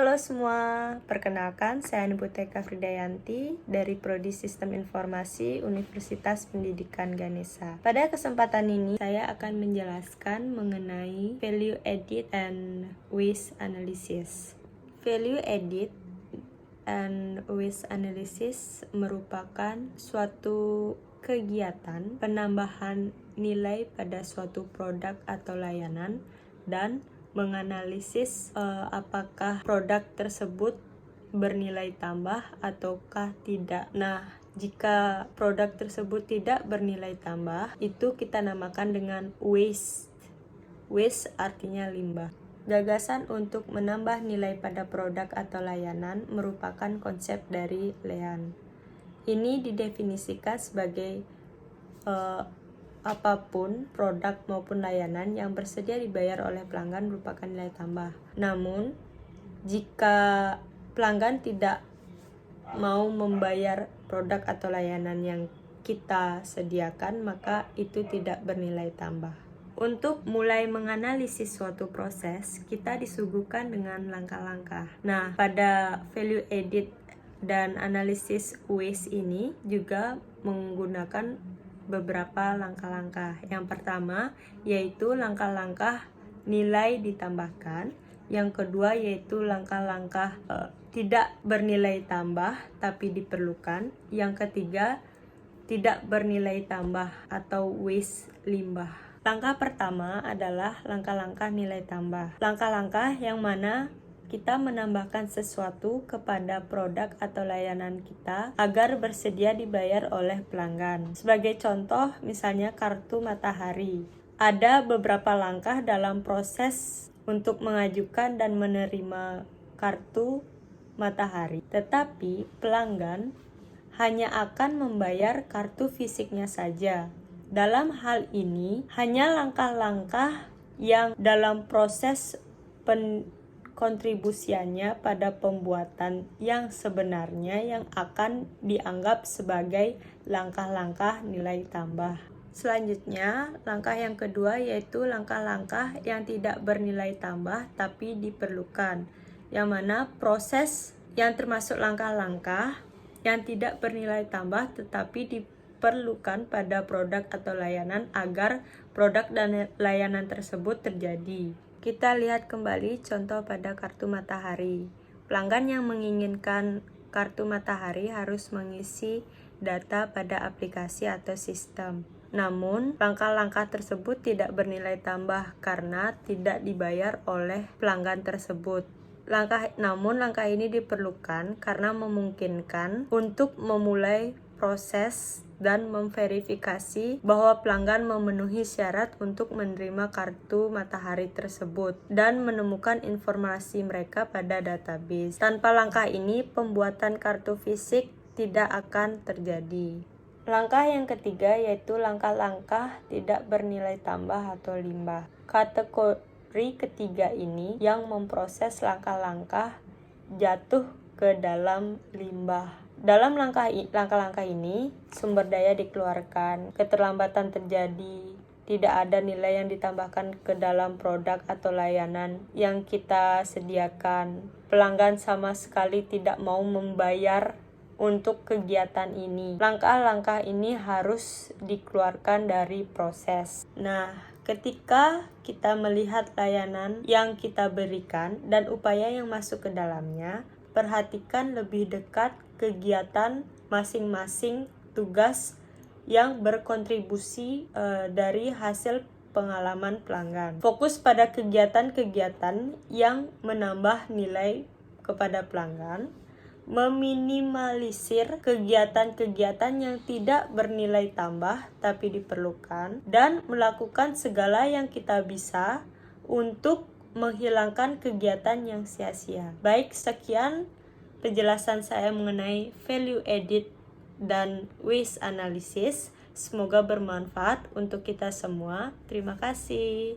Halo semua, perkenalkan saya Nubuteka Fridayanti dari Prodi Sistem Informasi Universitas Pendidikan Ganesha. Pada kesempatan ini saya akan menjelaskan mengenai Value Added and Waste Analysis. Value Added and Waste Analysis merupakan suatu kegiatan penambahan nilai pada suatu produk atau layanan dan menganalisis apakah produk tersebut bernilai tambah ataukah tidak. Nah, jika produk tersebut tidak bernilai tambah, itu kita namakan dengan waste. Waste artinya limbah. Gagasan untuk menambah nilai pada produk atau layanan merupakan konsep dari Lean. Ini didefinisikan sebagai apapun produk maupun layanan yang bersedia dibayar oleh pelanggan merupakan nilai tambah. Namun, jika pelanggan tidak mau membayar produk atau layanan yang kita sediakan, maka itu tidak bernilai tambah. Untuk mulai menganalisis suatu proses, kita disuguhkan dengan langkah-langkah. Nah, pada value added dan analisis waste ini juga menggunakan beberapa langkah-langkah. Yang pertama yaitu langkah-langkah nilai ditambahkan. Yang kedua yaitu langkah-langkah tidak bernilai tambah tapi diperlukan. Yang ketiga tidak bernilai tambah atau waste limbah. Langkah pertama adalah langkah-langkah nilai tambah. Langkah-langkah yang mana kita menambahkan sesuatu kepada produk atau layanan kita agar bersedia dibayar oleh pelanggan. Sebagai contoh, misalnya kartu matahari. Ada beberapa langkah dalam proses untuk mengajukan dan menerima kartu matahari. Tetapi pelanggan hanya akan membayar kartu fisiknya saja. Dalam hal ini, hanya langkah-langkah yang dalam proses kontribusiannya pada pembuatan yang sebenarnya yang akan dianggap sebagai langkah-langkah nilai tambah. Selanjutnya, langkah yang kedua yaitu langkah-langkah yang tidak bernilai tambah tapi diperlukan, yang mana proses yang termasuk langkah-langkah yang tidak bernilai tambah tetapi diperlukan pada produk atau layanan agar produk dan layanan tersebut terjadi. Kita lihat kembali contoh pada kartu matahari. Pelanggan yang menginginkan kartu matahari harus mengisi data pada aplikasi atau sistem. Namun, langkah-langkah tersebut tidak bernilai tambah karena tidak dibayar oleh pelanggan tersebut. Namun langkah ini diperlukan karena memungkinkan untuk memulai proses dan memverifikasi bahwa pelanggan memenuhi syarat untuk menerima kartu matahari tersebut dan menemukan informasi mereka pada database. Tanpa langkah ini, pembuatan kartu fisik tidak akan terjadi. Langkah yang ketiga yaitu langkah-langkah tidak bernilai tambah atau limbah. Kategori ketiga ini yang memproses langkah-langkah jatuh ke dalam limbah. Dalam langkah-langkah ini, sumber daya dikeluarkan, keterlambatan terjadi, tidak ada nilai yang ditambahkan ke dalam produk atau layanan yang kita sediakan. Pelanggan sama sekali tidak mau membayar untuk kegiatan ini. Langkah-langkah ini harus dikeluarkan dari proses. Nah, ketika kita melihat layanan yang kita berikan dan upaya yang masuk ke dalamnya, perhatikan lebih dekat kegiatan masing-masing tugas yang berkontribusi dari hasil pengalaman pelanggan. Fokus pada kegiatan-kegiatan yang menambah nilai kepada pelanggan, meminimalisir kegiatan-kegiatan yang tidak bernilai tambah tapi diperlukan, dan melakukan segala yang kita bisa untuk menghilangkan kegiatan yang sia-sia. Baik, sekian penjelasan saya mengenai value added dan waste analysis. Semoga bermanfaat untuk kita semua. Terima kasih.